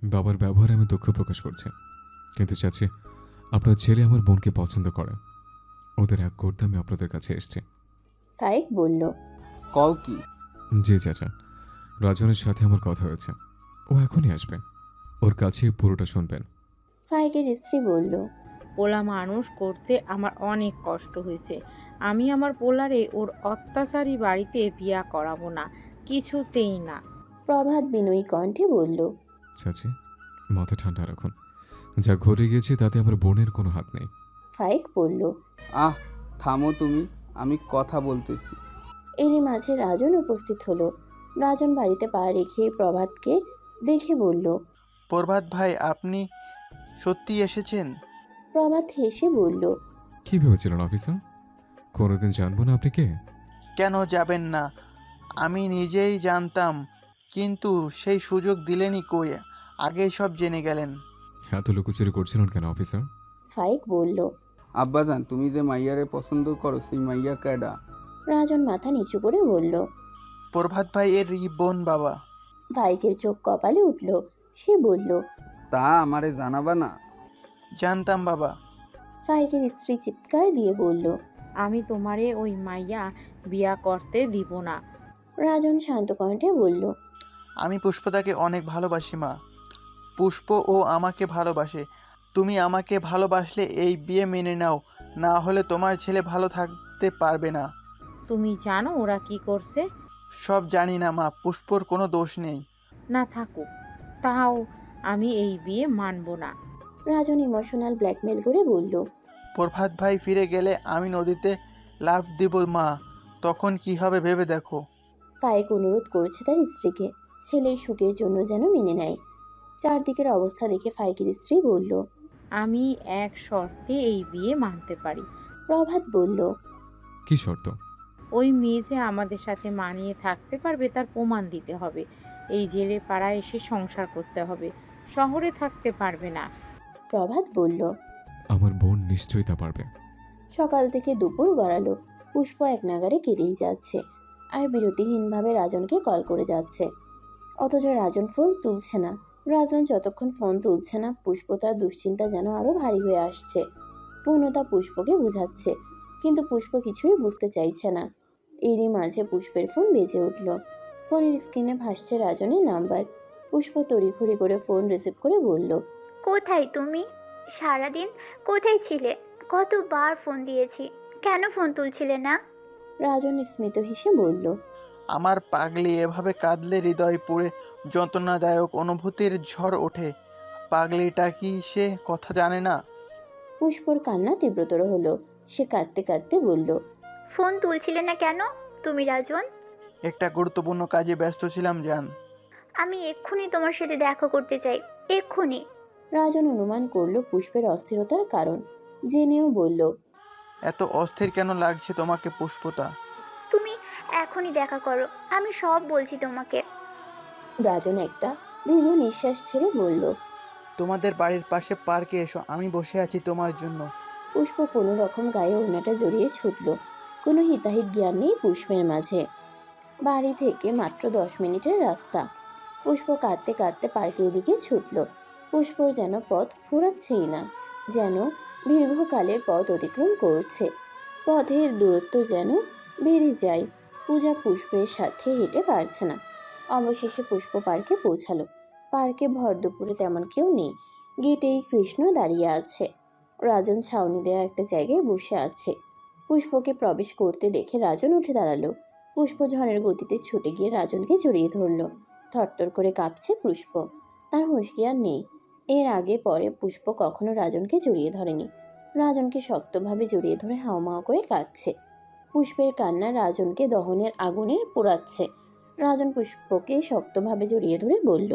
বাবার ব্যবহারে আমি দুঃখ প্রকাশ করছি, কিন্তু চাচি, আপনার ছেলে আমার বোনকে পছন্দ করে। ওদের এক করতে আমি আপনাদের কাছে এসেছি। ফাইক বলল। কও কি? জি চাচা, রাজনের সাথে আমার কথা হয়েছে। ও এখনই আসবে। ওর কাছে পুরোটা শুনবেন। ফাইকের স্ত্রী বলল। পোলা মানুষ করতে আমার অনেক কষ্ট হয়েছে। আমি আমার পোলারে ওর অত্যাচারী বাড়িতে বিয়া করাবো না, কিছুতেই না। প্রভাত বিনয়ী কণ্ঠে বলল। চাচি, মাথা ঠান্ডা রাখুন। যা ঘটে গিয়েছে তাতে আমার বোনের কোনো হাত নেই। ফাইক বলল। আহ, থামো তুমি, আমি কথা বলতেছি। এরই মাঝে রাজন উপস্থিত হলো। রাজন বাড়িতে পা রেখে প্রভাতকে দেখে বলল। প্রভাত ভাই, আপনি সত্যি এসেছেন? প্রভাত হেসে বলল। কি ভেবেছিলেন অফিসার? কোনোদিন জানবো না আপনি কে? কেন যাবেন না? আমি নিজেই জানতাম, কিন্তু সেই সুযোগ দিলেনই কই? আগেই সব জেনে গেলেন। এত লুকোচুরি করছিলেন কেন অফিসার? ফাইক বলল। আব্বাজান, তুমি যে মাইয়ারে পছন্দ করো সেই মাইয়া কেডা? রাজন মাথা নিচু করে বলল। প্রভাত ভাই এর বোন বাবা। ফাইকের চোখ কপালে উঠল। সে বলল। তা আমারে জানাবা না? জানতাম বাবা। ফাইকের স্ত্রী চিৎকার দিয়ে বলল। আমি তোমারে ওই মাইয়া বিয়া করতে দিব না। রাজন শান্ত কণ্ঠে বলল। আমি পুষ্পদাকে অনেক ভালোবাসি মা। পুষ্প ও আমাকে ভালোবাসে। তুমি আমাকে ভালোবাসলে এই বিয়ে মেনে নাও, না হলে তোমার ছেলে ভালো থাকতে পারবে না। তুমি জানো ওরা কি করছে? সব জানি না মা, পুষ্পর কোনো দোষ নেই। না থাকুক, তাও আমি এই বিয়ে মানব না। রাজন ইমোশনাল ব্ল্যাকমেল করে বলল। প্রভাত ভাই ফিরে গেলে আমি নদীতে লাফ দিব মা, তখন কি হবে ভেবে দেখো। ফাইক অনুরোধ করেছে তার স্ত্রীকে ছেলের সুখের জন্য যেন মেনে নেয়। চারদিকের অবস্থা দেখে ফাইকের স্ত্রী বলল। আমি এক শর্তে এই বিয়ে মানতে পারি। প্রভাত বলল। কি শর্ত? ওই মেয়ে যে আমাদের সাথে মানিয়ে থাকতে পারবে তার প্রমাণ দিতে হবে। এই জেলে পাড়ায় এসে সংসার করতে হবে, শহরে থাকতে পারবে না। প্রভাত বলল। আমার বোন নিশ্চয়ই তা পারবে। সকাল থেকে দুপুর গড়ালো, পুষ্প এক নাগারে কেঁদেই যাচ্ছে আর বিরতিহীনভাবে রাজনকে কল করে যাচ্ছে, অথচ রাজন ফোন তুলছে না। রাজন যতক্ষণ ফোন তুলছে না, পুষ্প তার দুশ্চিন্তা যেন আরো ভারী হয়ে আসছে। পূর্ণতা পুষ্পকে বুঝাচ্ছে, কিন্তু পুষ্প কিছুই বুঝতে চাইছে না। এরই মাঝে পুষ্পের ফোন বেজে উঠল। ফোনের স্ক্রিনে ভাসছে রাজনের নাম্বার। পুষ্প তড়িঘড়ি করে ফোন রিসিভ করে বলল। কোথায় তুমি? সারাদিন কোথায় ছিলে? কতবার ফোন দিয়েছি, কেন ফোন তুলছিলে না? রাজন স্মিত হেসে বলল। আমার পাগলি এভাবে কাঁদলে হৃদয় পুড়ে যন্ত্রণাদায়ক অনুভূতির ঝড় ওঠে। পাগলিটা কি সে কথা জানে না? পুষ্পর কান্না তীব্রতর হলো। সে কাঁদতে কাঁদতে বলল। ফোন তুলছিলে না কেন তুমি রাজন? একটা গুরুত্বপূর্ণ কাজে ব্যস্ত ছিলাম জান। আমি এক্ষুনি তোমার সাথে দেখা করতে চাই, এক্ষুনি। রাজন অনুমান করলো পুষ্পের অস্থিরতার কারণ, জেনেও বলল। এত অস্থির কেন লাগছে তোমাকে পুষ্পতা? তুমি এখনই দেখা করো, আমি সব বলছি তোমাকে। রাজন একটা দীর্ঘ নিঃশ্বাস ছেড়ে বলল। তোমাদের বাড়ির পাশে পার্কে এসো, আমি বসে আছি তোমার জন্য। পুষ্প কোনো রকম গায়ে ওড়নাটা জড়িয়ে ছুটল। কোনো হিতাহিত জ্ঞান নেই পুষ্পের মাঝে। বাড়ি থেকে মাত্র 10 মিনিটের রাস্তা। পুষ্প কাঁদতে কাঁদতে পার্কের দিকে ছুটল। পুষ্পর যেন পথ ফুরাচ্ছেই না, যেন দীর্ঘকালের পথ অতিক্রম করছে। পথের দূরত্ব যেন বেড়ে যায়। পূজা পুষ্পের সাথে হেঁটে পারছে না। অবশেষে পুষ্প পার্কে পৌঁছালো। পার্কে ভর দুপুরে তেমন কেউ নেই। গেটেই কৃষ্ণ দাঁড়িয়ে আছে। রাজন ছাউনি দেওয়া একটা জায়গায় বসে আছে। পুষ্পকে প্রবেশ করতে দেখে রাজন উঠে দাঁড়ালো। পুষ্প ঝড়ের গতিতে ছুটে গিয়ে রাজনকে জড়িয়ে ধরল। থরথর করে কাঁপছে পুষ্প। তার হুঁশ জ্ঞান নেই। এর আগে পরে পুষ্প কখনো রাজনকে জড়িয়ে ধরেনি। রাজনকে শক্তভাবে জড়িয়ে ধরে হাউমাউ করে কাঁদছে। পুষ্পের কান্না রাজনকে দহনের আগুনে পোড়াচ্ছে। রাজন পুষ্পকে শক্তভাবে জড়িয়ে ধরে বলল।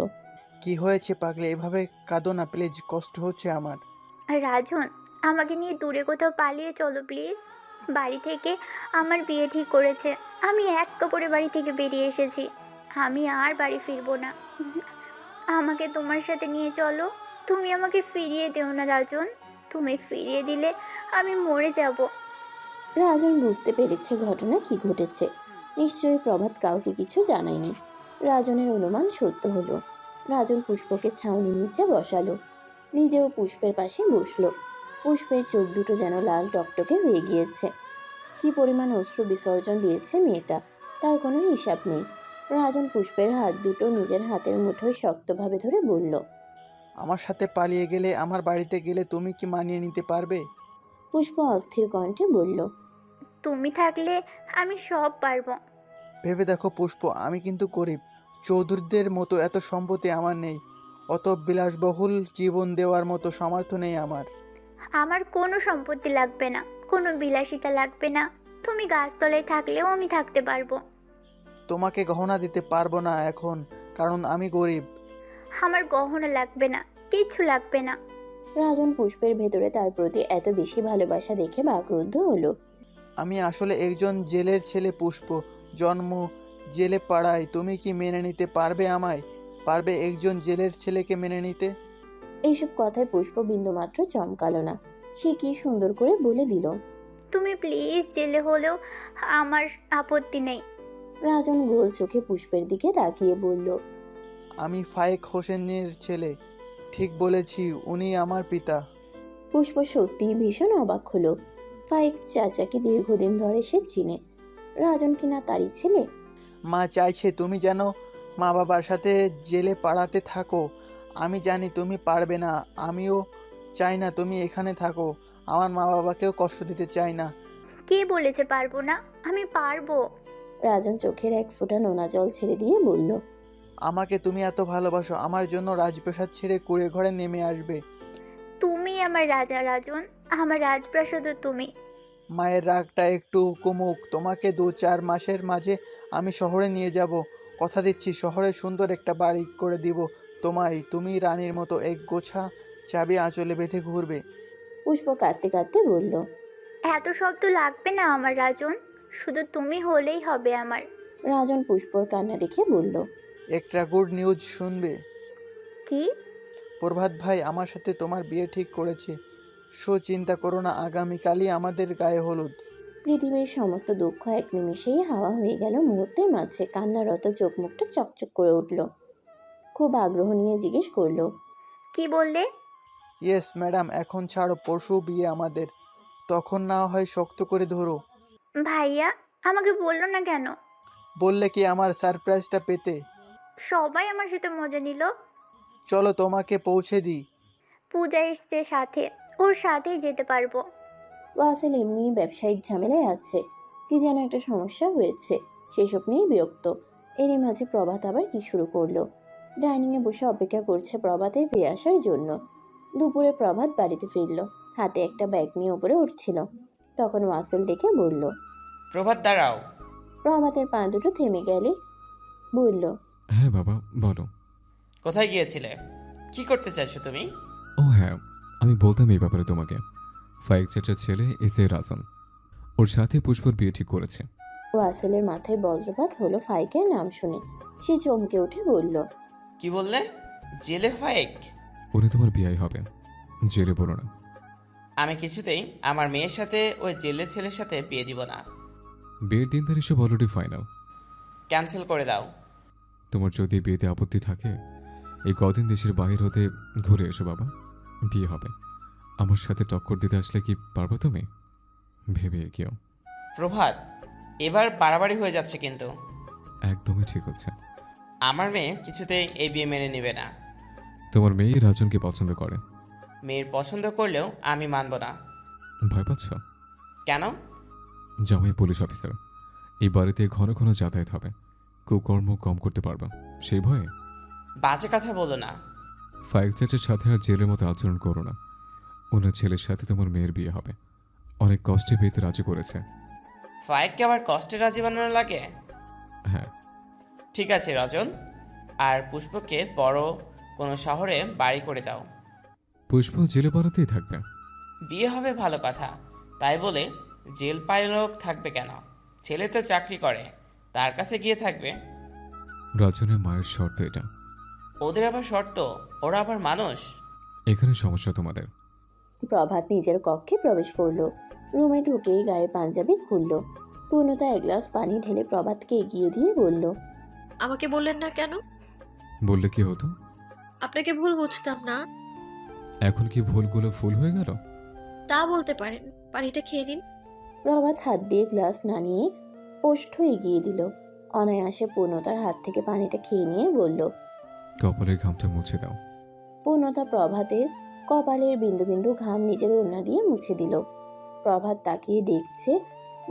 কি হয়েছে পাগলি, এভাবে কাঁদো না প্লিজ, কষ্ট হচ্ছে আমার। রাজন, আমাকে নিয়ে দূরে কোথাও পালিয়ে চলো প্লিজ। বাড়ি থেকে আমার বিয়ে ঠিক করেছে, আমি এক কাপড়ে বাড়ি থেকে বেরিয়ে এসেছি। আমি আর বাড়ি ফিরবো না। আমাকে তোমার সাথে নিয়ে চলো। তুমি আমাকে ফিরিয়ে দিও না রাজন, তুমি ফিরিয়ে দিলে আমি মরে যাব। রাজন বুঝতে পেরেছে ঘটনা কি ঘটেছে। নিশ্চয়ই প্রভাত কাউকে কিছু জানায়নি। রাজনের অনুমান সত্য হলো। রাজন পুষ্পকে ছাউনির নিচে বসালো, নিজেও পুষ্পের পাশে বসলো। পুষ্পের চোখ দুটো যেন লাল টকটকে হয়ে গিয়েছে। কি পরিমাণ অশ্রু বিসর্জন দিয়েছে মেয়েটা, তার কোনো হিসাব নেই। রাজন পুষ্পের হাত দুটো নিজের হাতের মুঠোয় শক্তভাবে ধরে বলল, আমার সাথে পালিয়ে গেলে, আমার বাড়িতে গেলে তুমি কি মানিয়ে নিতে পারবে? পুষ্প অস্থির কণ্ঠে বলল, তুমি থাকলে আমি সব পারবো। ভেবে দেখো পুষ্প, আমি কিন্তু গরিব। চৌধুরীদের মতো এত সম্পত্তি আমার নেই। অত বিলাসবহুল জীবন দেওয়ার মতো সামর্থ্য নেই আমার। আমার কোনো সম্পত্তি লাগবে না, কোনো বিলাসিতা লাগবে না। তুমি গাছতলায় থাকলেও আমি থাকতে পারবো। তোমাকে গহনা দিতে পারবো না এখন, কারণ আমি গরিব। আমার গহনা লাগবে না, কিচ্ছু লাগবে না। রাজন পুষ্পের ভেতরে তার প্রতি এত বেশি ভালোবাসা দেখে বাকরুদ্ধ হলো। আমি আসলে একজন জেলের ছেলে পুষ্প, জন্ম জেলে পাড়ায়। তুমি কি মেনে নিতে পারবে আমায়? পারবে একজন জেলের ছেলেকে মেনে নিতে? এইসব কথায় পুষ্প বিন্দুমাত্র চমকালো না। সে কি সুন্দর করে বলে দিল, তুমি প্লিজ জেলে হলেও আমার আপত্তি নেই। রাজন গোল চোখে পুষ্পের দিকে তাকিয়ে বলল, আমি ফায়েক হোসেনের ছেলে। ঠিক বলেছি, উনি আমার পিতা। পুষ্প সত্যি ভীষণ অবাক হলো। ফাইক চাচাকে দীর্ঘদিন ধরে সে চিনে। রাজন কিনা তারই ছেলে। মা চাইছে তুমি যেন মা বাবার সাথে জেলে পাড়াতে থাকো। আমি জানি তুমি পারবে না, আমিও চাই না তুমি এখানে থাকো। আমার মা বাবাকেও কষ্ট দিতে চাই না। কে বলেছে পারবো না? আমি পারবো। রাজন চোখের এক ফোঁটা নোনা জল ছেড়ে দিয়ে বলল, আমাকে তুমি এত ভালোবাসো, আমার জন্য রাজপ্রাসাদ ছেড়ে কুঁড়ে ঘরে নেমে আসবে। তুমি আমার রাজা রাজন, আমার রাজপ্রাসাদও তুমি। মায়ের রাগটা একটু কমুক। তোমাকে 2-4 মাসের মাঝে আমি শহরে নিয়ে যাব। কথা দিচ্ছি, শহরে সুন্দর একটা বাড়ি করে দিব তোমায়। তুমি রানীর মতো এক গোছা চাবি আঁচলে বেঁধে ঘুরবে। পুষ্প কাঁদতে কাঁদতে বলল, এত শব্দ লাগবে না আমার রাজন, শুধু তুমি হলেই হবে আমার। রাজন পুষ্পর কান্না দেখে বলল, একটা গুড নিউজ শুনবে? কি? প্রভাত ভাই আমার সাথে তোমার বিয়ে ঠিক করেছে। চিন্তা করো না, আগামীকালই আমাদের গায়ে হলুদ। পৃথিবীর সমস্ত দুঃখ এক নিমেষেই হাওয়া হয়ে গেল। মুহূর্তের মাঝে কান্নারত চোখ মুখটা চকচক করে উঠল। খুব আগ্রহ নিয়ে জিজ্ঞেস করলো, কি বললে? ইয়েস ম্যাডাম, এখন ছাড়ো, পরশু বিয়ে আমাদের। তখন না হয় শক্ত করে ধরো। ভাইয়া আমাকে বললো না কেন? বললে কি আমার সারপ্রাইজটা পেতে? সবাই আমার সাথে মজা নিল। চলো তোমাকে পৌঁছে দিই। পূজা এসছে সাথে, ওর সাথেই যেতে পারবো। ওয়াসেল এমনি ব্যবসায়িক ঝামেলায় আছে। কি যেন একটা সমস্যা হয়েছে, সেসব নিয়েই বিরক্ত। এরই মাঝে প্রভাত আবার কি শুরু করলো। ডাইনিংয়ে বসে অপেক্ষা করছে প্রভাতের ফিরে আসার জন্য। দুপুরে প্রভাত বাড়িতে ফিরল, হাতে একটা ব্যাগ নিয়ে উপরে উঠছিল। তখন ওয়াসেল ডেকে বলল, প্রভাত দাঁড়াও। প্রভাতের পা দুটো থেমে গেলে বলল, হ্যাঁ বাবা, বলো। কোথায় গিয়েছিলে? কি করতে চাইছো তুমি? ও হ্যাঁ, আমি বলতাম এই ব্যাপারে তোমাকে। ফাইক চাচার ছেলে এসে রাজন, ওর সাথে পুষ্পর বিয়ে ঠিক করেছে। ওয়াসেলের মাথায় বজ্রপাত হলো ফাইকের নাম শুনে। সে চমকে উঠে বলল, কি বললে? জেলে ফায়েক? উনি তোমার বিয়ে হবে, জেলে বলো না। আমি কিছুতেই আমার মেয়ের সাথে ওই জেলে ছেলের সাথে বিয়ে দিব না। বিয়ের দিন তার এসব অলরেডি ফাইনাল। ক্যান্সেল করে দাও। তোমার যদি বিয়েতে আপত্তি থাকে, এই কদিন দেশের বাহির হতে ঘুরে এসো বাবা, বিয়ে হবে। আমার সাথে টক্কর দিতে আসলে কি পারবো তুমি? ভেবে এগিয়েও। প্রভাত, এবার বাড়াবাড়ি হয়ে যাচ্ছে কিন্তু। একদমই ঠিক হচ্ছে। আমার মেয়ে কিছুতেই এই বিয়ে মেনে নেবে না। তোমার মেয়ে রাজনকে পছন্দ করে। মেয়ের পছন্দ করলেও আমি মানব না। ভয় পাচ্ছ? কেন? জামাই পুলিশ অফিসার, এই বাড়িতে ঘন ঘন যাতায়াত হবে, কুকর্ম কম করতে পারবা, সেই ভয়ে? বাজে কথা বলো না। ফাইক চাচার সাথে আর জেলের মতো আচরণ করো না। ওনার ছেলের সাথে তোমার মেয়ের বিয়ে হবে। অনেক কষ্টে বিয়েতে রাজি করেছে। ফায়েককে আবার কষ্টে রাজি বানানো লাগে? হ্যাঁ। ঠিক আছে রজন, আর পুষ্পকে বড় কোনো শহরে বাড়ি করে দাও। পুষ্প জেলে পাড়াতেই থাকবে। বিয়ে হবে ভালো কথা, তাই বলে জেল পাইলক থাকবে কেন? ছেলে তো চাকরি করে, তার কাছে গিয়ে থাকবে। রাজনের মায়ের শর্ত এটা। ওদের আবার শর্ত? ওরা আবার মানুষ? এখানে সমস্যা তোমাদের। প্রভাত নিজের কক্ষে প্রবেশ করলো। রুমে ঢুকেই গায়ের পাঞ্জাবি খুললো। পূর্ণতা এক গ্লাস পানি ঢেলে প্রভাতকে এগিয়ে দিয়ে বলল, আমাকে বললেন না কেন? বললে কি হতো? আপনাকে ভুল বুঝতাম না। এখন কি ভুলগুলো ফুল হয়ে গেল? তা বলতে পারেন। পানিটা খেয়ে নিন। প্রভাত হাত দিয়ে গ্লাস না নিয়ে ওষ্ঠ এগিয়ে দিল। অনায়াসে পূর্ণতার হাত থেকে পানিটা খেয়ে নিয়ে বলল। কপালের ঘামটা মুছে দাও। পূর্ণতা প্রভাতের কপালের বিন্দু বিন্দু ঘাম নিজের ওড়না দিয়ে মুছে দিল। প্রভাত তাকিয়ে দেখছে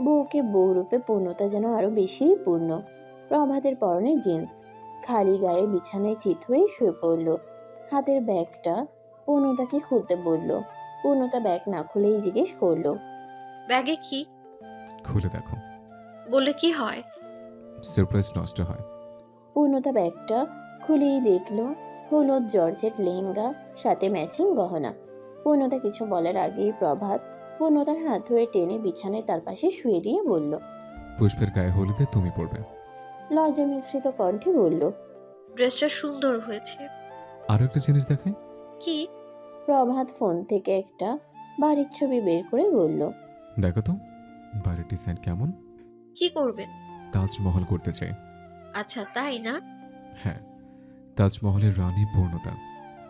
বউকে বউরূপে পূর্ণতা যেন আরো বেশি পূর্ণ। প্রভাতের পরনে জিন্স, খালি গায়ে বিছানায় চিত হয়ে শুয়ে পড়ল। হাতের ব্যাগটা পূর্ণতাকে খুলতে বলল। পূর্ণতা ব্যাগ না খুলেই জিজ্ঞেস করলো। ব্যাগে কি? খুলে দেখো। বললে কি হয়? সারপ্রাইজ নষ্ট হয়। পূর্ণতা ব্যাগটা খুলেই দেখলো হলুদ জর্জেট লেহেঙ্গা, সাথে ম্যাচিং গহনা। পূর্ণতা কিছু বলার আগেই প্রভাত পূর্ণতার হাত ধরে টেনে বিছানায় তার পাশে শুয়ে দিয়ে বলল। পুষ্পের গায়ে হলুদে তুমি পড়বে। লজ্জা মিশ্রিত কণ্ঠে বলল। ড্রেসটা সুন্দর হয়েছে। আরো একটা জিনিস দেখাই। কি? প্রভাত ফোন থেকে একটা বাড়ির ছবি বের করে বলল। দেখো তো বাড়ির ডিজাইন কেমন। কি করবেন? তাজমহল করতে চাই। আচ্ছা, তাই না? হ্যাঁ, তাজমহলের রানী পূর্ণতা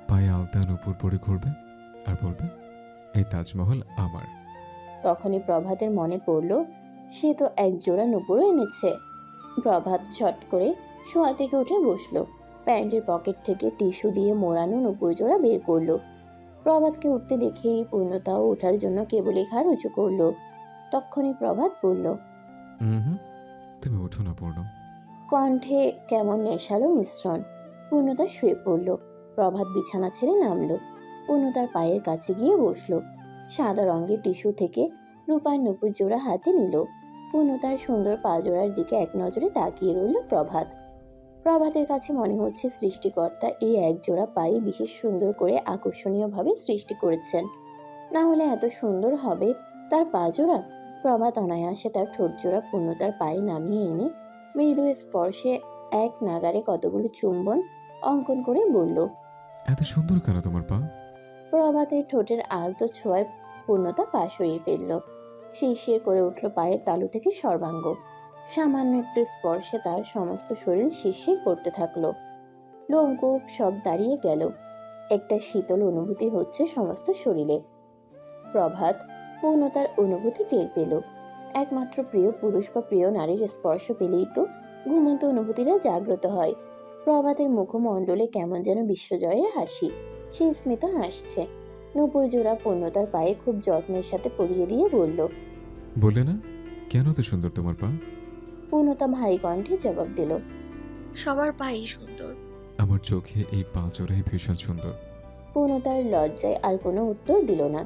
পায়ে আলতা নুপুর পরে ঘুরবে আর বলবে, এই তাজমহল আমার। তখনই প্রভাতের মনে পড়ল সে তো এক জোড়া নুপুরও এনেছে। প্রভাত ছট করে শোয়া থেকে উঠে বসলো। প্যান্টের পকেট থেকে টিস্যু দিয়ে মোড়ানো নুপুর জোড়া বের করলো। প্রভাতকে উঠতে দেখেই পূর্ণতাও ওঠার জন্য কেবলই ঘাড় উঁচু করলো। তখনই প্রভাত বলল। হুম, তুমি ওঠো না পূর্ণ। কণ্ঠে কেমন নেশালো মিশ্রণ। পূর্ণতা শুয়ে পড়ল। প্রভাত বিছানা ছেড়ে নামলো। পূর্ণতার পায়ের কাছে গিয়ে বসলো। সাদা রঙের টিস্যু থেকে রূপার নুপুর জোড়া হাতে নিল। পূর্ণতার সুন্দর পা জোড়ার দিকে এক নজরে তাকিয়ে রইল প্রভাত। প্রভাতের কাছে মনে হচ্ছে সৃষ্টিকর্তা এই এক জোড়া পায়ে বিশেষ সুন্দর করে আকর্ষণীয়ভাবে সৃষ্টি করেছেন। না হলে এত সুন্দর হবে তার পা জোড়া? প্রভাত অনায়াসে তার ঠোঁট জোড়া পূর্ণতার পায়ে নামিয়ে এনে মৃদু স্পর্শে এক নাগারে কতগুলো চুম্বন অঙ্কন করে বলল। এত সুন্দর কেন তোমার পা? প্রভাতের ঠোঁটের আলতো ছোঁয়ায় পূর্ণতা পা সরিয়ে ফেলল। শিরশির করে উঠল পায়ের তালু থেকে সর্বাঙ্গ। সামান্য একটু স্পর্শে তার সমস্ত শরীর শিরশির করতে থাকলো। লোমকূপ সব দাঁড়িয়ে গেল। একটা শীতল অনুভূতি হচ্ছে সমস্ত শরীরে। প্রভাত পূর্ণতার অনুভূতি টের পেল। একমাত্র প্রিয় পুরুষ বা প্রিয় নারীর স্পর্শ পেলেই তো ঘুমন্ত অনুভূতিরা জাগ্রত হয়। প্রভাতের মুখমণ্ডলে কেমন যেন বিশ্বজয়ের হাসি। সে স্মিত হাসছে। নূপুর জোড়া পূর্ণতার পায়ে খুব যত্নের সাথে পরিয়ে দিয়ে বলল। বললে না কেন তো সুন্দর তোমার পা? পূর্ণতা ভারী কণ্ঠে জবাব দিল। সবার পাই সুন্দর। আমার চোখে এই পা জোড়াই ভীষণ সুন্দর। পূর্ণতার লজ্জায় আর কোনো উত্তর দিল না।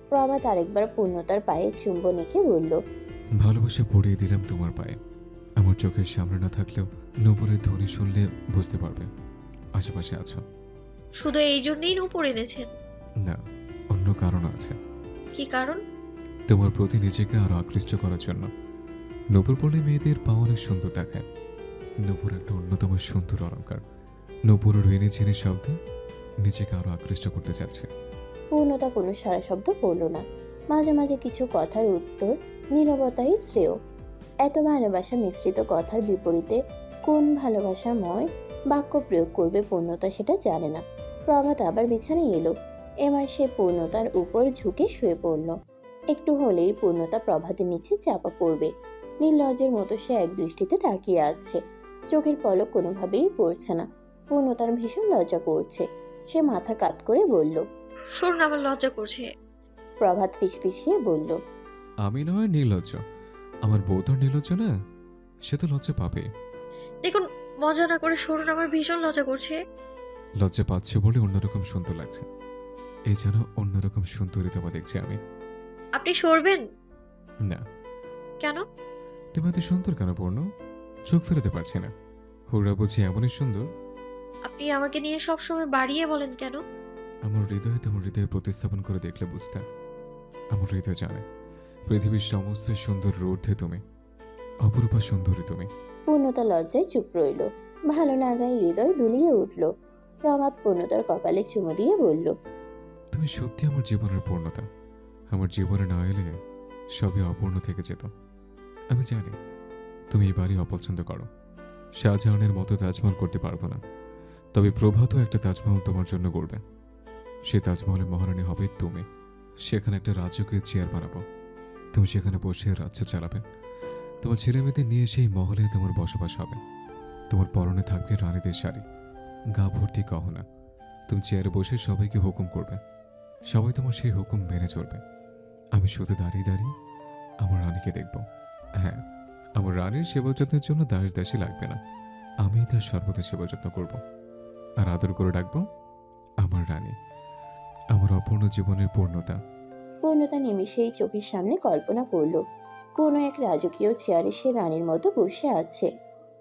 প্রভাত আরেকবার পূর্ণতার পায়ে চুম্বন এঁকে বলল। ভালোবাসা পড়িয়ে দিলাম তোমার পায়ে। আমার চোখের সামনে না থাকলেও নূপুরের ধ্বনি শুনলে বুঝতে পারবে আশেপাশে আছো। শুধু এই জন্যই নূপুর এনেছেন? না, অন্য কারণ আছে। কি কারণ? তোমার প্রতি নিজেকে আরো আকৃষ্ট করার জন্য। নূপুর পড়লে মেয়েদের পা অনেক সুন্দর দেখায়। নূপুর একটা অন্যতম সুন্দর অলঙ্কার। নূপুরের রেনে ঝেনে শব্দে নিজেকে আরো আকৃষ্ট করতে চাচ্ছে। পূর্ণতা কোনো সারা শব্দ করল না। মাঝে মাঝে কিছু কথার উত্তর নীরবতাই শ্রেয়। এত ভালোবাসা মিশ্রিত কথার বিপরীতে কোন ভালোবাসাময় বাক্য প্রয়োগ করবে পূর্ণতা সেটা জানে না। প্রভাত আবার বিছানায় এলো। এবার সে পূর্ণতার উপর ঝুঁকে শুয়ে পড়ল। একটু হলেই পূর্ণতা প্রভাতের নিচে চাপা পড়বে। নির্লজ্জের মতো সে এক দৃষ্টিতে তাকিয়ে আছে। চোখের পলক কোনোভাবেই পড়ছে না। পূর্ণতার ভীষণ লজ্জা করছে। সে মাথা কাত করে বলল। শুনুন, আমার লজ্জা করছে। প্রভাত ফিসফিসিয়ে বলল। আমি নয় নির্লজ্জ, আমার বউ তো নির্লজ্জ না, সে তো লজ্জা পাবে। দেখুন, মজা না করে সরুন, আমার ভীষণ লজ্জা করছে। লজ্জা পাচ্ছে বলে অন্যরকম সুন্দর লাগছে। এই যেন অন্যরকম সুন্দরী তোমা দেখছি আমি। আপনি সরবেন না। কেন? তুমি এত সুন্দর কেন পূর্ণ? চোখ ফেরাতে পারছি না। হুড়া বুঝি এমনই সুন্দর? আপনি আমাকে নিয়ে সব সময় বাড়িয়ে বলেন কেন? আমার হৃদয়ে তোমার হৃদয়ে প্রতিস্থাপন করে দেখলে বুঝতে। আমার হৃদয় জানে পৃথিবীর সমস্ত সুন্দর রূঢ়ে তুমি, অপরূপা সুন্দরী তুমি। পূর্ণতা লজ্জায় চুপ রইল। ভালো লাগায় হৃদয় দুলিয়ে উঠল। প্রভাত পূর্ণতার কপালে চুমু দিয়ে বলল। তুমি সত্যি আমার জীবনের পূর্ণতা। আমার জীবনে না এলে সবই অপূর্ণ থেকে যেত। আমি জানি তুমি এই বাড়ি অপছন্দ করো। শাহজাহানের মতো তাজমহল করতে পারবো না, তবে প্রভাতও একটা তাজমহল তোমার জন্য গড়বে। সে তাজমহলে মহারানী হবে তুমি। সেখানে একটা রাজকীয় চেয়ার বানাবো, তুমি সেখানে বসে রাজ্য চালাবে। তোমার ছেলে মেয়েদের নিয়ে সেই মহলে তোমার বসবাস হবে। তোমার পরনে থাকবে রানীদের শাড়ি, গা ভর্তি গহনা। তুমি চেয়ারে বসে সবাইকে হুকুম করবে, সবাই তোমার সেই হুকুম মেনে চলবে। আমি শুধু দাঁড়িয়ে দাঁড়িয়ে আমার রানীকে দেখব। হ্যাঁ, আমার রানীর সেবা যত্নের জন্য দাস দাসী লাগবে না, আমি তার সর্বদা সেবা যত্ন করব আর আদর করে ডাকবো আমার রানী, আমার অপূর্ণ জীবনের পূর্ণতা। পূর্ণতা নিমিষেই চোখের সামনে কল্পনা করলো কোনো এক রাজকীয় চেয়ারে সে রানীর মতো বসে আছে।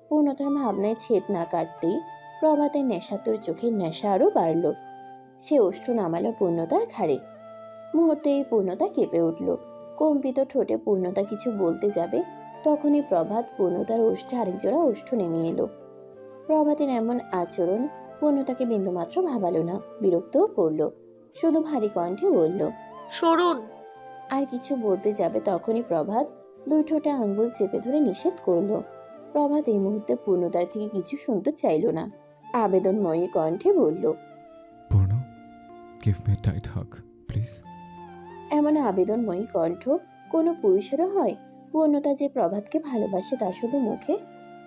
পূর্ণতার ভাবনায় ছেদ না কাটতেই প্রভাতের নেশাতুর চোখের নেশা আরও বাড়ল। সে ওষ্ঠ নামালো পূর্ণতার ঘাড়ে। মুহূর্তেই পূর্ণতা কেঁপে উঠল। কম্পিত ঠোঁটে পূর্ণতা কিছু বলতে যাবে, তখনই প্রভাত পূর্ণতার ওষ্ঠে আরেকজোড়া ওষ্ঠ নেমে এলো। প্রভাতের এমন আচরণ পূর্ণতাকে বিন্দুমাত্র ভাবালো না, বিরক্তও করলো। শুধু ভারী কণ্ঠে বলল, সরুন। আর কিছু বলতে যাবে তখনই প্রভাত দুই ঠোঁটে আঙ্গুল চেপে ধরে নিষেধ করলো। প্রভাত এই মুহূর্তে পূর্ণতার থেকে কিছু শুনতে চাইল না, আবেদনময়ী কণ্ঠে বলল, পূর্ণ, give me tight hug please. এমন আবেদনময়ী কণ্ঠ কোনো পুরুষেরও হয়? পূর্ণতা যে প্রভাতকে ভালোবাসে তা শুধু মুখে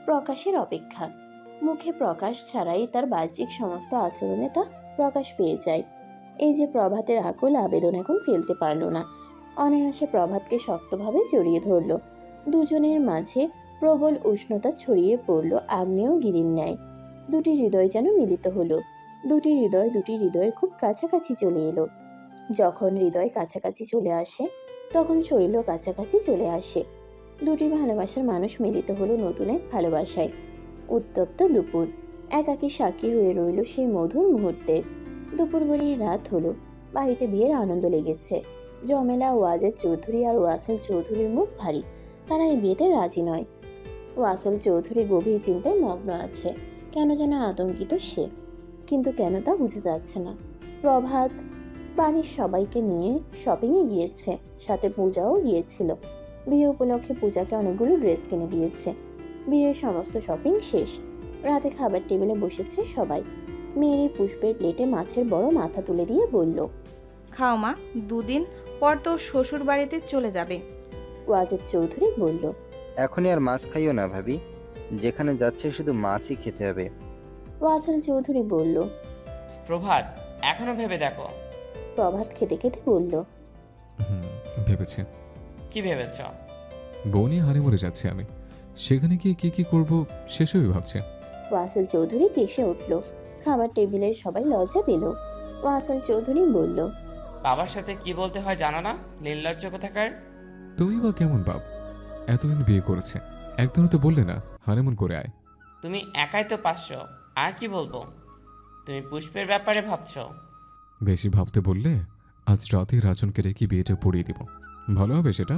প্রকাশের অপেক্ষা। মুখে প্রকাশ ছাড়াই তার বাহ্যিক সমস্ত আচরণে তা প্রকাশ পেয়ে যায়। এই যে প্রভাতের আকুল আবেদন এখন ফেলতে পারল না। অনায়াসে প্রভাতকে শক্তভাবে জড়িয়ে ধরল। দুজনের মাঝে প্রবল উষ্ণতা ছড়িয়ে পড়ল আগ্নেয়গিরির ন্যায়। দুটি হৃদয় যেন মিলিত হলো। দুটি হৃদয়ের খুব কাছাকাছি চলে এলো। যখন হৃদয় কাছাকাছি চলে আসে তখন শরীরও কাছাকাছি চলে আসে। দুটি ভালোবাসার মানুষ মিলিত হলো নতুন এক ভালোবাসায়। উত্তপ্ত দুপুর একাকী সাক্ষী হয়ে রইল সেই মধুর মুহূর্তের। দুপুর গড়িয়ে রাত হলো। বাড়িতে বিয়ের আনন্দ লেগেছে। জমেলা, ওয়াজেদ চৌধুরী আর ওয়াসেল চৌধুরীর মুখ ভারী। তারা এই বিয়েতে রাজি নয়। ওয়াসেল চৌধুরী গভীর চিন্তায় মগ্ন আছে। কেন যেন আতঙ্কিত সে, কিন্তু কেন তা বুঝে যাচ্ছে না। প্রভাত বাড়ির সবাইকে নিয়ে শপিংয়ে গিয়েছে, সাথে পূজাও গিয়েছিল। বিয়ে উপলক্ষে পূজাকে অনেকগুলো ড্রেস কিনে দিয়েছে। বিয়ের সমস্ত শপিং শেষ। রাতে খাবার টেবিলে বসেছে সবাই। মেরি পুষ্পের প্লেটে মাছের বড় মাথা তুলে দিয়ে বলল, খাও মা, দুদিন পর তো শ্বশুর বাড়িতে চলে যাবে। ওয়াজেদ চৌধুরী বলল, এখনই আর মাছ খাইও না ভাবি, যেখানে যাচ্ছে শুধু মাছই খেতে হবে। ওয়াসেল চৌধুরী বলল। প্রভাত, এখনো ভেবে দেখো। প্রভাত খেতে খেতে বলল, ভেবেছে। কি ভেবেছ? বউ নিয়ে হানিমুনে যাচ্ছি আমি, সেখানে গিয়ে কি কি করবো সেসবই ভাবছে। ওয়াসেল চৌধুরী কেসে উঠল। খাবার টেবিলের সবাই লজ্জা পেল। ওয়াসেল চৌধুরী বলল, বাবার সাথে কি বলতে হয় জানো না? নির্লজ্জ কোথাকার। তুমি বা কেমন বাপ, এতদিন বিয়ে করেছে, একদিনও তো বললে না হানিমুন করে আয়। তুমি একাই তো 500, আর কি বলবো? তুমি পুষ্পের ব্যাপারে ভাবছো। বেশি ভাবতে বললে আজ রাতেই রাজনকে রেখে বিয়েটা পড়িয়ে দিব, ভালো হবে সেটা।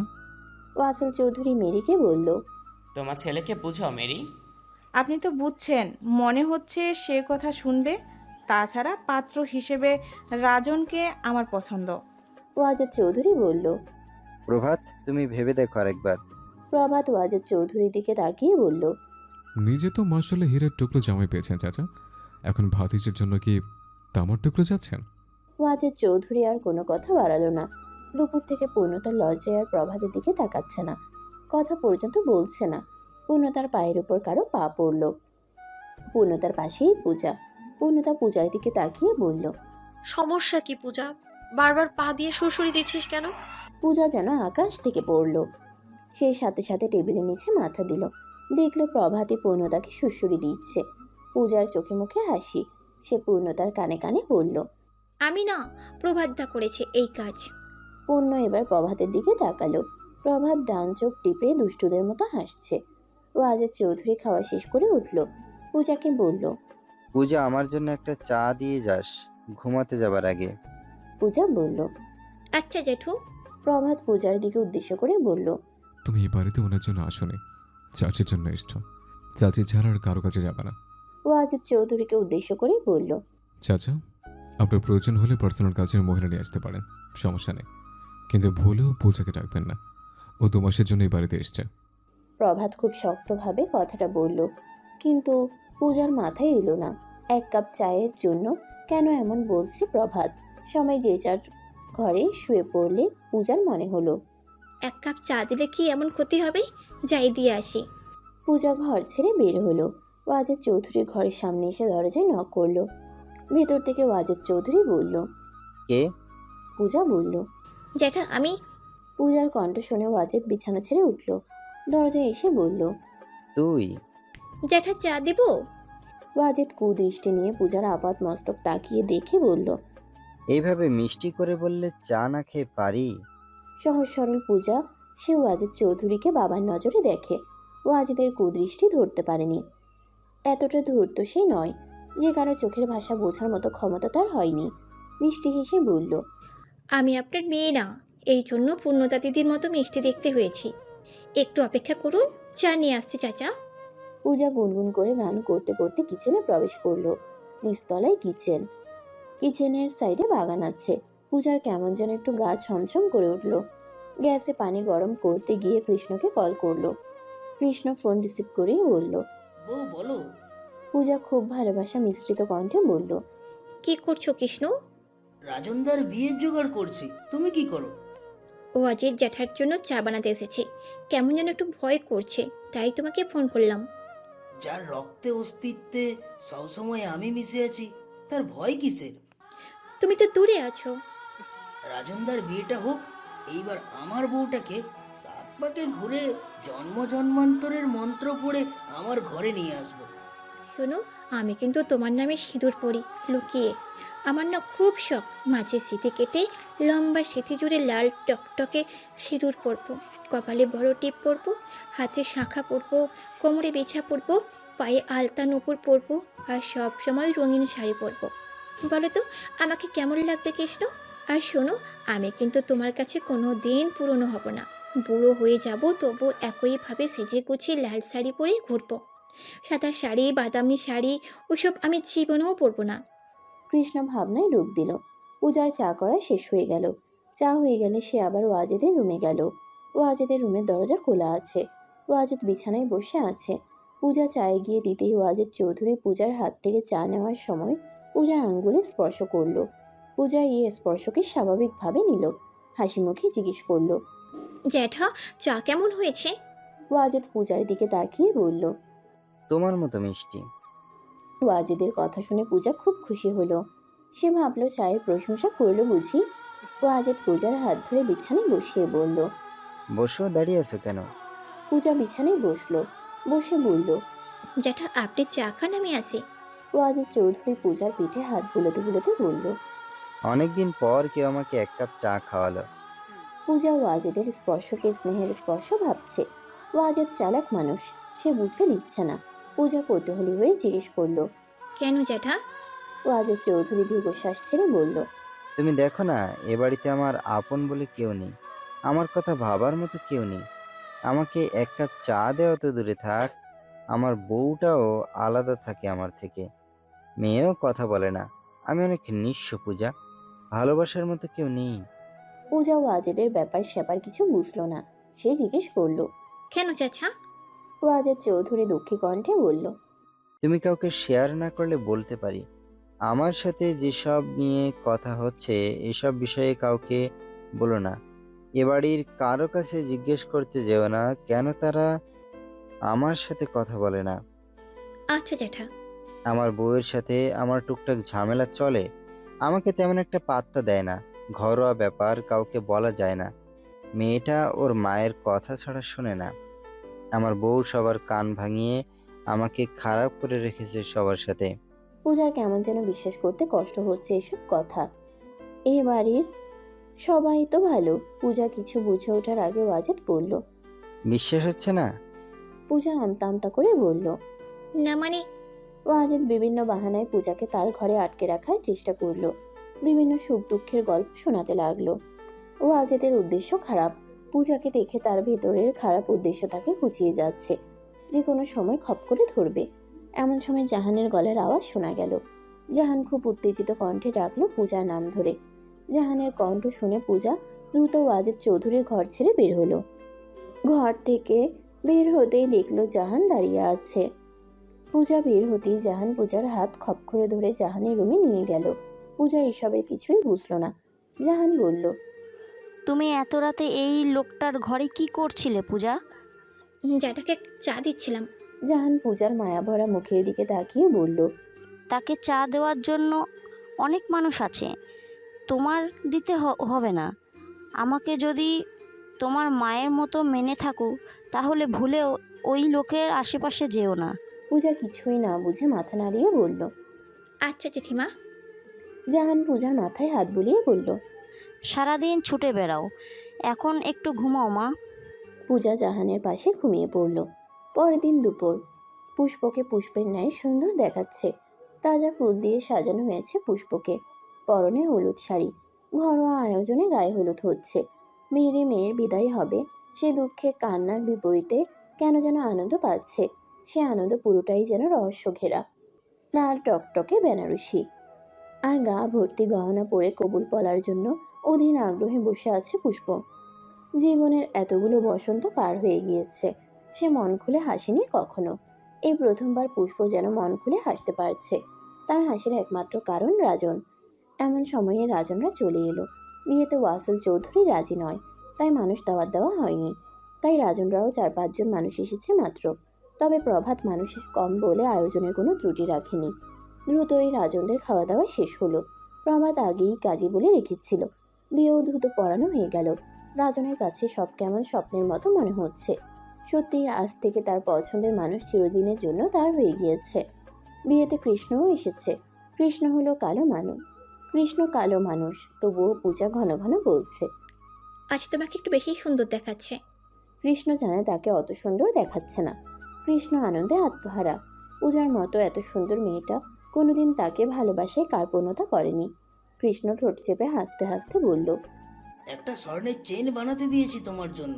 ওয়াসেল চৌধুরী মেরিকে বলল, তোমার ছেলেকে বুঝাও মেরি। আপনি তো বুঝছেন, মনে হচ্ছে সে কথা শুনবে। তাছাড়া পাত্র হিসেবে রাজনকে আমার পছন্দ। ওয়াজেদ চৌধুরী বলল। প্রভাত, তুমি ভেবে দেখো আরেকবার। প্রভাত ওয়াজেদ চৌধুরীর দিকে তাকিয়ে বলল, নিজে তো মার্শাল্লাহ হীরের টুকরো জামাই পেয়েছেন চাচা, এখন ভাতিজের জন্য কি তামার টুকরো যাচ্ছেন? ওয়াজেদ চৌধুরী আর কোনো কথা বাড়ালো না। দুপুর থেকে পূর্ণতার লজ্জায় আর প্রভাতের দিকে তাকাচ্ছে না, কথা পর্যন্ত বলছে না। পূর্ণতার পায়ের উপর কারো পা পড়ল। পূর্ণতার পাশেই পূজা। পূর্ণতা পূজার দিকে তাকিয়ে বলল, সমস্যা কি পূজা? বারবার পা দিয়ে সুরসুরি দিচ্ছিস কেন? পূজা যেন আকাশ থেকে পড়ল। সেই সাথে সাথে টেবিলের নিচে মাথা দিল। দেখলো প্রভাতে পূর্ণতাকে সুড়সুড়ি দিচ্ছে। পূজার চোখে মুখে হাসি। সে পূর্ণতার কানে কানে বলল, আমি না, প্রভাতদা করেছে এই কাজ। পূর্ণ এবার প্রভাতের দিকে তাকালো। প্রভাত ডান চোখ টিপে দুষ্টুদের মতো হাসছে। ওয়াজেদ চৌধুরী খাওয়া শেষ করে উঠল। পূজাকে বলল, পূজা, আমার জন্য একটা চা দিয়ে যাস ঘুমাতে যাবার আগে। পূজা বলল, আচ্ছা জেঠু। প্রভাত পূজার দিকে উদ্দেশ্য করে বলল, তুমি এই বাড়িতে ওনার জন্য আসোনি, চাচির জন্য এসছো। চাচি ছাড়া আর কারো কাছে যাবে না। ওয়াজেদ চৌধুরীকে উদ্দেশ্য করে বলল, চাচা, আপনার প্রয়োজন হলে পার্সোনাল কাজের মহিলা নিয়ে আসতে পারেন, সমস্যা নেই, কিন্তু ভুলেও পূজাকে ডাকবেন না, ও 2 মাসের জন্য এই বাড়িতে এসছে। প্রভাত খুব শক্তভাবে কথাটা বলল, কিন্তু পূজার মাথায় এলো না। এক কাপ চায়ের জন্য কেন এমন বলছে প্রভাত। সবাই যে যার ঘরে শুয়ে পড়লে পূজার মনে হলো। এক কাপ চা দিলে কি এমন ক্ষতি হবে? যাই দিয়ে আসি। পূজা ঘর ছেড়ে বের হলো। ওয়াজেদ চৌধুরীর ঘরের সামনে এসে দরজায় নক করলো। ভেতর থেকে ওয়াজেদ চৌধুরী বলল। কে? পূজা বলল। জ্যাঠা আমি। পূজার কণ্ঠ শুনে ওয়াজেদ বিছানা ছেড়ে উঠল। দরজায় এসে বলল। তুই? জ্যাঠা চা দেব? ওয়াজেদ কুদৃষ্টি নিয়ে পূজার আপাত মস্তক তাকিয়ে দেখে বলল। এইভাবে মিষ্টি করে বললে চা না খেয়ে পারি? সহজ সরল পূজা সে ওয়াজেদ চৌধুরীকে বাবার নজরে দেখে। ওয়াজেদের কুদৃষ্টি ধরতে পারেনি। এতটা ধূর্ত সে নয় যে কারো চোখের ভাষা বোঝার মতো ক্ষমতা তার হয়নি। মিষ্টি হেসে বলল। আমি আপনার মেয়ে না, এই জন্য পূর্ণতা দিদির মতো মিষ্টি দেখতে হয়েছি। একটু অপেক্ষা করুন, চা নিয়ে আসছি চাচা। পূজা গুনগুন করে গান করতে করতে কিচেনে প্রবেশ করলো। নিচতলায় কিচেন। কিচেনের সাইডে বাগান আছে। পূজার কেমন যেন একটু গা ছমছম করে উঠল। গ্যাসে পানি গরম করতে গিয়ে কৃষ্ণকে কল করলো। কৃষ্ণ ফোন রিসিভ করেই বলল। বউ বলো। পূজা খুব ভালোবাসা মিশ্রিত কণ্ঠে বলল। কি করছো কৃষ্ণ? রাজনদার বিয়ের জোগাড় করছি, তুমি কি করো? ও অজিত জ্যাঠার জন্য চা বানাতে এসেছি। কেমন যেন একটু ভয় করছে, তাই তোমাকে ফোন করলাম। যার রক্তে অস্তিত্বে সবসময় আমি মিশে আছি, তার ভয় কিসের? তুমি তো দূরে আছো। রাজনদার বিয়েটা হোক, এইবার আমার বউটাকে সাত পাকে ঘুরে জন্ম জন্মান্তরের মন্ত্র পড়ে আমার ঘরে নিয়ে আসবো। শোনো, আমি কিন্তু তোমার নামে সিঁদুর পরি লুকিয়ে। আমার না খুব শখ মাঝে সিঁথি কেটে লম্বা সিঁথি জুড়ে লাল টকটকে সিঁদুর পরবো, কপালে বড় টিপ পরবো, হাতে শাঁখা পরবো, কোমরে বেছা পরবো, পায়ে আলতা নুপুর পরবো, আর সব সময় রঙিন শাড়ি পরবো। বলো তো আমাকে কেমন লাগবে কৃষ্ণ? আর শোনো, আমি কিন্তু তোমার কাছে কোনো দিন পুরনো হব না। বুড়ো হয়ে যাব তবু একইভাবে সেজে গুছিয়ে লাল শাড়ি পরে ঘুরবো। সাদা শাড়ি, বাদামি শাড়ি ওসব আমি জীবনেও পরবো না। কৃষ্ণ ভাবনায় ডুব দিল। পূজার চা করা শেষ হয়ে গেল। চা হয়ে গেলে সে আবার ওয়াজেদের রুমে গেল। ওয়াজেদের রুমের দরজা খোলা আছে। ওয়াজেদ বিছানায় বসে আছে। পূজা চায়ে গিয়ে দিতেই ওয়াজেদ চৌধুরী পূজার হাত থেকে চা নেওয়ার সময় পূজার আঙ্গুলে স্পর্শ করলো। পূজা এই স্পর্শকে স্বাভাবিকভাবে নিল। হাসি মুখে জিজ্ঞেস করলো। জ্যাঠা চা কেমন হয়েছে? ওয়াজেদ পূজার দিকে তাকিয়ে বলল। তোমার মতো মিষ্টি। ওয়াজেদের কথা শুনে পূজা খুব খুশি হলো। সে ভাবলো চায়ের প্রশংসা করলো বুঝি। ওয়াজেদ পূজার হাত ধরে বিছানায় বসিয়ে বলল। বসো, দাঁড়িয়ে আছো কেন? পূজা বিছানায় বসলো। বসে বলল। জ্যাঠা আপনি চা খান, আমি আসি। ওয়াজেদ চৌধুরী পূজার পিঠে হাত বুলোতে বুলোতে বলল। অনেকদিন পর কেউ আমাকে এক কাপ চা খাওয়ালো। পূজা ওয়াজেদের স্পর্শকে স্নেহের স্পর্শ ভাবছে। ওয়াজেদ চালাক মানুষ, সে বুঝতে দিচ্ছে না। পূজা কৌতূহলী হয়ে জিজ্ঞেস করলো। কেন জ্যাঠা? ওয়াজেদ চৌধুরী দীর্ঘশ্বাস ছেড়ে বলল। তুমি দেখো না, এ বাড়িতে আমার আপন বলে কেউ নেই, আমার কথা ভাবার মতো কেউ নেই। আমাকে এক কাপ চা দেওয়া তো দূরে থাক, আমার বউটাও আলাদা থাকে আমার থেকে। মেয়েও কথা বলে না। আমি অনেক নিঃস্ব পূজা, ভালোবাসার মতো কেউ নেই। পূজা ওয়াজেদের ব্যাপার স্যাপার কিছু বুঝলো না। সে জিজ্ঞেস করলো। কেন চাচা? ওয়াজেদ চৌধুরী দুঃখী কণ্ঠে বলল। তুমি কাউকে শেয়ার না করলে বলতে পারি, আমার সাথে যেসব নিয়ে কথা হচ্ছে এসব বিষয়ে কাউকে বলো না। এ বাড়ির কারো কাছে জিজ্ঞেস করতে যেও না কেন তারা আমার সাথে কথা বলে না। আচ্ছা জ্যাঠা। আমার বউয়ের সাথে আমার টুকটাক ঝামেলা চলে, আমাকে তেমন একটা পাত্তা দেয় না। ঘরোয়া ব্যাপার, কাউকে বলা যায় না। মেয়েটা ওর মায়ের কথা ছাড়া শোনে না। আমার বউ সবার কান ভাঙিয়ে আমাকে খারাপ করে রেখেছে সবার সাথে। পূজার কেমন যেন বিশ্বাস করতে কষ্ট হচ্ছে এসব কথা। এ বাড়ির সবাই তো ভালো। পূজা কিছু বুঝে ওঠার আগে ওয়াজেদ বলল। বিশ্বাস হচ্ছে না? পূজা আমতা আমতা করে বলল। না মানে? ওয়াজেদ বিভিন্ন বাহানায় পূজাকে তার ঘরে আটকে রাখার চেষ্টা করলো। বিভিন্ন সুখ দুঃখের গল্প শোনাতে লাগলো। ওয়াজেদের উদ্দেশ্য খারাপ। পূজাকে দেখে তার ভেতরের খারাপ উদ্দেশ্য তাকে খুঁচিয়ে যাচ্ছে, যে কোনো সময় খপ করে ধরবে। এমন সময় জাহানের গলার আওয়াজ শোনা গেল। জাহান খুব উত্তেজিত কণ্ঠে ডাকলো পূজার নাম ধরে। জাহানের কণ্ঠ শুনে পূজা দ্রুত ওয়াজেদ চৌধুরীর ঘর ছেড়ে বের হলো। ঘর থেকে বের হতেই দেখলো জাহান দাঁড়িয়ে আছে। পূজা বের হতেই জাহান পূজার হাত খপ করে ধরে জাহানের রুমে নিয়ে গেল। পূজা এসবের কিছুই বুঝলো না। জাহান বলল, তুমি এত রাতে এই লোকটার ঘরে কি করছিলে পূজা? জ্যাঠাকে চা দিচ্ছিলাম। জাহান পূজার মায়াভরা মুখের দিকে তাকিয়ে বলল, তাকে চা দেওয়ার জন্য অনেক মানুষ আছে, তোমার দিতে হবে না। আমাকে যদি তোমার মায়ের মতো মেনে থাকো তাহলে ভুলেও ওই লোকের আশেপাশে যেও না। পূজা কিছুই না বুঝে মাথা নাড়িয়ে বলল। আচ্ছা জেঠিমা। জাহান পূজার মাথায় হাত বুলিয়ে বলল, সারাদিন ছুটে বেড়াও, এখন একটু ঘুমাও মা। পূজা জাহানের পাশে ঘুমিয়ে পড়ল। পরের দিন দুপুর। পুষ্পকে পুষ্পের ন্যায় সুন্দর দেখাচ্ছে। তাজা ফুল দিয়ে সাজানো হয়েছে পুষ্পকে। পরনে হলুদ শাড়ি। ঘরোয়া আয়োজনে গায়ে হলুদ হচ্ছে। মেয়ের বিদায় হবে, সে দুঃখে কান্নার বিপরীতে কেন যেন আনন্দ পাচ্ছে। সে আনন্দ পুরোটাই যেন রহস্য ঘেরা। লাল টকটকে বেনারসি আর গা ভর্তি গহনা পরে কবুল পলার জন্য অধীর আগ্রহে বসে আছে পুষ্প। জীবনের এতগুলো বসন্ত পার হয়ে গিয়েছে, সে মন খুলে হাসেনি কখনো। এই প্রথমবার পুষ্প যেন মন খুলে হাসতে পারছে। তার হাসির একমাত্র কারণ রাজন। এমন সময়ে রাজনরা চলে এলো। বিয়েতে ওয়াসল চৌধুরী রাজি নয়, তাই মানুষ দাওয়াত দেওয়া হয়নি। তাই রাজনরাও 4-5 জন মানুষ এসেছে মাত্র। তবে প্রভাত মানুষে কম বলে আয়োজনের কোনো ত্রুটি রাখেনি। দ্রুতই রাজনদের খাওয়া দাওয়া শেষ হলো। প্রভাত আগেই কাজী বলে রেখেছিল। বিয়েও দ্রুত পড়ানো হয়ে গেল। রাজনের কাছে সব কেমন স্বপ্নের মতো মনে হচ্ছে। সত্যি আজ থেকে তার পছন্দের মানুষ চিরদিনের জন্য তার হয়ে গিয়েছে। বিয়েতে কৃষ্ণও এসেছে। কৃষ্ণ হলো কালো মানুষ। কৃষ্ণ কালো মানুষ, তবুও পূজা ঘন ঘন বলছে, আজ তোমাকে একটু বেশি সুন্দর দেখাচ্ছে। কৃষ্ণ জানে তাকে অত সুন্দর দেখাচ্ছে না। কৃষ্ণ আনন্দে আত্মহারা। পূজার মতো এত সুন্দর মেয়েটা কোনোদিন তাকে ভালোবাসায় কার্পণ্যতা করেনি। কৃষ্ণ ঠোঁট চেপে হাসতে হাসতে বলল, একটা স্বর্ণের চেন বানাতে দিয়েছি তোমার জন্য।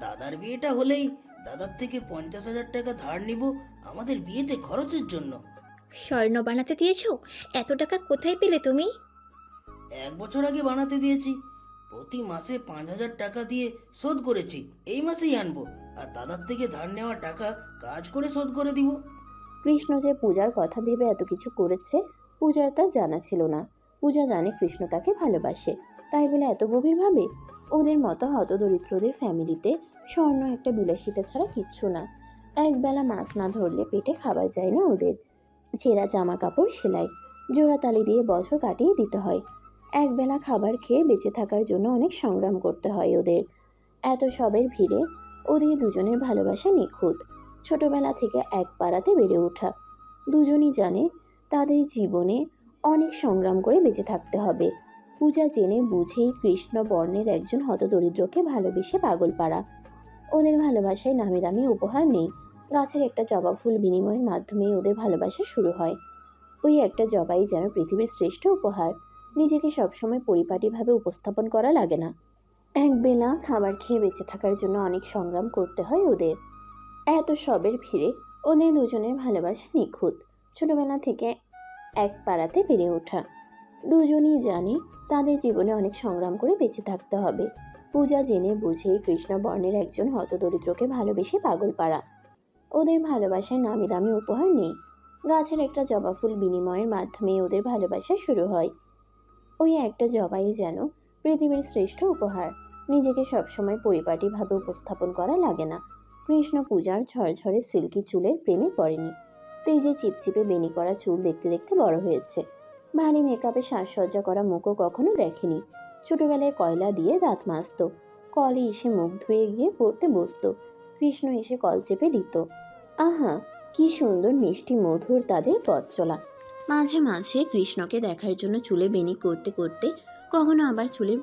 দাদার বিয়েটা হলেই দাদার থেকে 50,000 টাকা ধার নিব আমাদের বিয়েতে খরচের জন্য। স্বর্ণ বানাতে দিয়েছো? এত টাকা কোথায় পেলে তুমি? 1 বছর আগে বানাতে দিয়েছি। প্রতি মাসে 5,000 টাকা দিয়ে শোধ করেছি। এই মাসেই আনবো, আর দাদার থেকে ধার নেওয়া টাকা কাজ করে শোধ করে দিব। কৃষ্ণ যে পূজার কথা ভেবে এত কিছু করেছে পূজার তা জানা ছিল না। পূজা জানে কৃষ্ণ তাকে ভালোবাসে, তাই বলে এত গভীরভাবে। ওদের মতো হতদরিদ্রদের ফ্যামিলিতে স্বর্ণ একটা বিলাসিতা ছাড়া কিচ্ছু না। একবেলা মাছ না ধরলে পেটে খাবার যায় না ওদের। ছেঁড়া জামা কাপড় সেলাই, জোড়াতালি দিয়ে বছর কাটিয়ে দিতে হয়। একবেলা খাবার খেয়ে বেঁচে থাকার জন্য অনেক সংগ্রাম করতে হয় ওদের। এত সবের ভিড়ে ওদের দুজনের ভালোবাসা নিখুঁত। ছোটবেলা থেকে এক পাড়াতে বেড়ে ওঠা। দুজনই জানে তাদের জীবনে অনেক সংগ্রাম করে বেঁচে থাকতে হবে। পূজা জেনে বুঝেই কৃষ্ণ বর্ণের একজন হতদরিদ্রকে ভালোবেসে পাগল পাড়া। ওদের ভালোবাসায় নামি দামি উপহার নেই। গাছের একটা জবা ফুল বিনিময়ের মাধ্যমেই ওদের ভালোবাসা শুরু হয়। ওই একটা জবাই যেন পৃথিবীর শ্রেষ্ঠ উপহার। নিজেকে সবসময় পরিপাটিভাবে উপস্থাপন করা লাগে না। একবেলা খাবার খেয়ে বেঁচে থাকার জন্য অনেক সংগ্রাম করতে হয় ওদের। এত সবের ভিড়ে ওদের দুজনের ভালোবাসা নিখুঁত। ছোটবেলা থেকে এক পাড়াতে বেড়ে ওঠা। দুজনই জানে তাদের জীবনে অনেক সংগ্রাম করে বেঁচে থাকতে হবে। পূজা জেনে বুঝেই কৃষ্ণ বর্ণের একজন হতদরিদ্রকে ভালোবেসে পাগল পাড়া। ওদের ভালোবাসায় নামি দামি উপহার নেই। গাছের একটা জবা ফুল বিনিময়ের মাধ্যমে ওদের ভালোবাসা শুরু হয়। ওই একটা জবাই যেন পৃথিবীর শ্রেষ্ঠ উপহার। নিজেকে সবসময় পরিপাটিভাবে উপস্থাপন করা লাগে না। কৃষ্ণ পূজার ঝরঝরে সিল্কি চুলের প্রেমে পড়েনি। তেজে চিপচিপে বেনি করা চুল দেখতে দেখতে বড় হয়েছে। ভারী মেকআপে সাজসজ্জা করা মুখও কখনো দেখেনি। ছোটবেলায় কয়লা দিয়ে দাঁত মাজত। কলে এসে মুখ ধুয়ে গিয়ে পড়তে বসত। কৃষ্ণ এসে কল চেপে দিত। আহা, কি সুন্দর মিষ্টি মধুর তাদের পথ চলা। মাঝে মাঝে কৃষ্ণকে দেখার জন্য চুলে বেনি করতে করতে, কখনো আবার চুলে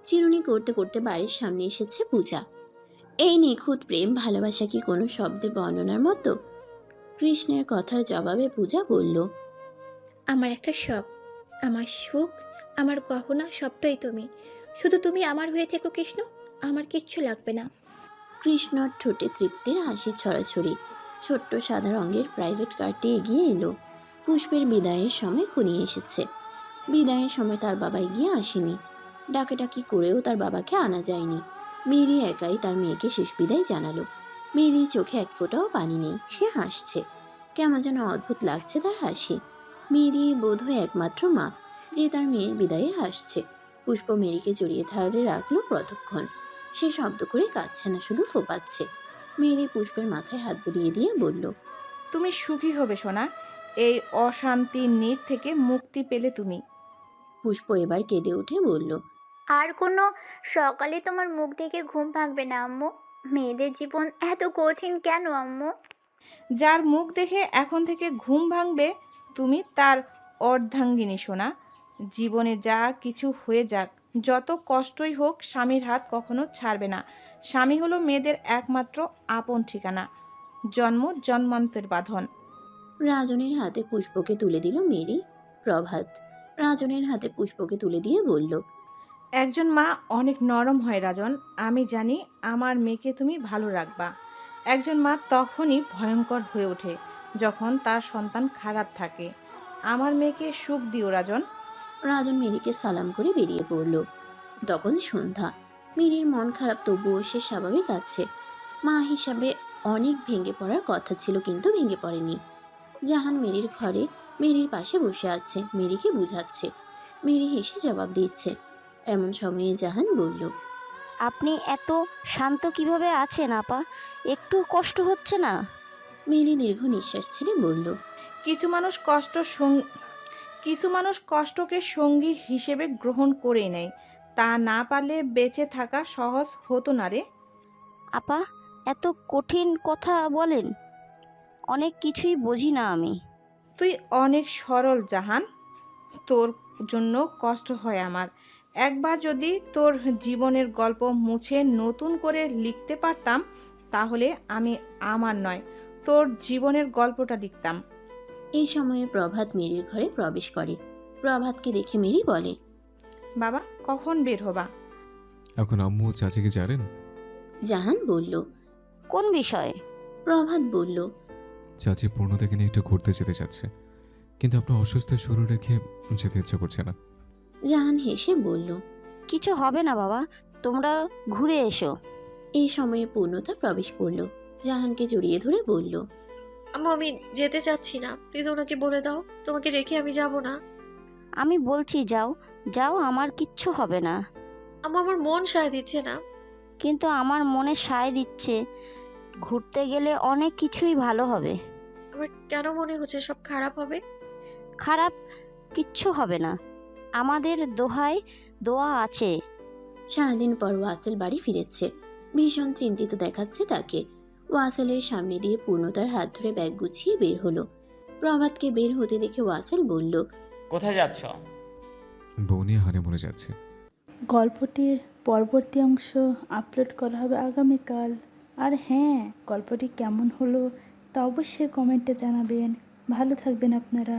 চিরুনি করতে করতে বাড়ির সামনে এসেছে পূজা। এই নিখুঁত প্রেম ভালোবাসা কি কোনো শব্দে বর্ণনার মতো? কৃষ্ণের কথার জবাবে পূজা বলল, আমার একটা শখ, আমার সুখ, আমার গহনা সবটাই তুমি। শুধু তুমি আমার হয়ে থেকো কৃষ্ণ, আমার কিচ্ছু লাগবে না। কৃষ্ণর ঠোঁটে তৃপ্তির হাসি ছড়াছড়ি। ছোট্ট সাদা রঙের প্রাইভেট কারটি এগিয়ে এলো। পুষ্পের বিদায়ের সময় ঘনিয়ে এসেছে। বিদায়ের সময় তার বাবা এগিয়ে আসেনি। ডাকাডাকি করেও তার বাবাকে আনা যায়নি। মেরি একাই তার মেয়েকে শেষ বিদায় জানালো। মেরি চোখে এক ফোঁটাও পানি নেই, সে হাসছে। কেমন যেন অদ্ভুত লাগছে তার হাসি। মেয়েরই বোধহয় একমাত্র মা যে তার মেয়ের বিদায়ে হাসছে। পুষ্প মেরিকে জড়িয়ে ধরে রাখলো কতক্ষণ। সে শব্দ করে কাঁদছে না, শুধু ফোপাচ্ছে। মেরি পুষ্পের মাথায় হাত বুলিয়ে দিয়ে বলল, তুমি সুখী হবে সোনা, এই অশান্তির নির থেকে মুক্তি পেলে তুমি। পুষ্প এবার কেঁদে উঠে বলল, আর কোনো সকালে তোমার মুখ দেখে ঘুম ভাঙবে না আম্মু? মেয়েদের জীবন এত কঠিন কেন আম্মু? যার মুখ দেখে এখন থেকে ঘুম ভাঙবে তুমি তার অর্ধাঙ্গিনী সোনা। জীবনে যা কিছু হয়ে যাক, যত কষ্টই হোক, স্বামীর হাত কখনো ছাড়বে না। স্বামী হলো মেয়েদের একমাত্র আপন ঠিকানা, জন্ম জন্মান্তের বাঁধন। রাজনের হাতে পুষ্পকে তুলে দিল মেরি। প্রভাত রাজনের হাতে পুষ্পকে তুলে দিয়ে বলল, একজন মা অনেক নরম হয় রাজন, আমি জানি আমার মেয়েকে তুমি ভালো রাখবা। একজন মা তখনই ভয়ঙ্কর হয়ে ওঠে যখন তার সন্তান খারাপ থাকে। আমার মেয়েকে সুখ দিও রাজন। রাজন মেরিকে সালাম করে বেরিয়ে পড়ল। তখন সন্ধ্যা। মেরির মন খারাপ, তবুও সে স্বাভাবিক আছে। মা হিসাবে অনেক ভেঙে পড়ার কথা ছিল, কিন্তু ভেঙে পড়েনি। জাহান মেরির ঘরে মেরির পাশে বসে আছে, মেরিকে বুঝাচ্ছে। মেরি হেসে জবাব দিচ্ছে। এমন সময়ে জাহান বলল, আপনি এত শান্ত কিভাবে আছেন আপা? একটু কষ্ট হচ্ছে না? মেরি দীর্ঘ নিঃশ্বাস ছেড়ে বলল, কিছু মানুষ কষ্টকে সঙ্গী হিসেবে গ্রহণ করে নেয়। তা না পারলে বেঁচে থাকা সহজ হতো না রে। আপা, এত কঠিন কথা বলেন, অনেক কিছুই বুঝি না আমি। তুই অনেক সরল জাহান, তোর জন্য কষ্ট হয় আমার। একবার যদি তোর জীবনের গল্প মুছে নতুন করে লিখতে পারতাম, তাহলে আমি আমার নয়, তোর জীবনের গল্পটা লিখতাম। এই সময়ে প্রভাত মেরির ঘরে প্রবেশ করে। প্রভাতকে দেখে মেরি বলে, বাবা কখন বের হবা? এখন আম্মু ও চাচিকে জানেন? জাহান বলল। কোন বিষয়ে? প্রভাত বলল, চাচি পূর্ণতাকে নিয়ে একটু ঘুরতে যেতে চাচ্ছে, কিন্তু আপনার অসুস্থ শরীর রেখে যেতে ইচ্ছে করছে না। জাহান হেসে বলল, কিছু হবে না বাবা, তোমরা ঘুরে এসো। এই সময়ে পূর্ণতা প্রবেশ করলো। জাহানকে জড়িয়ে ধরে বলল, আম্মু আমি যেতে চাচ্ছি না, প্লিজ ওনাকে বলে দাও তোমাকে রেখে আমি যাব না। আমি বলছি যাও, যাও, আমার কিচ্ছু হবে না। আম্মু আমার মন সায় দিচ্ছে না। কিন্তু আমার মনে সায় দিচ্ছে, ঘুরতে গেলে অনেক কিছুই ভালো হবে। আমার কেন মনে হচ্ছে সব খারাপ হবে? খারাপ কিচ্ছু হবে না, আমাদের দোয়া আছে। সারাদিন পর ওয়াসেল বাড়ি ফিরেছে। ভীষণ চিন্তিত দেখাচ্ছে তাকে। ওয়াসেলের সামনে দিয়ে পূর্ণতার হাত ধরে ব্যাগ গুছিয়ে বের হলো। প্রভাতকে বের হতে দেখে ওয়াসেল বলল, কোথায় যাচ্ছ? বউ নিয়ে হানিমুনে যাচ্ছে। গল্পটির পরবর্তী অংশ আপলোড করা হবে আগামীকাল। আর হ্যাঁ, গল্পটি কেমন হলো তা অবশ্যই কমেন্টে জানাবেন। ভালো থাকবেন আপনারা।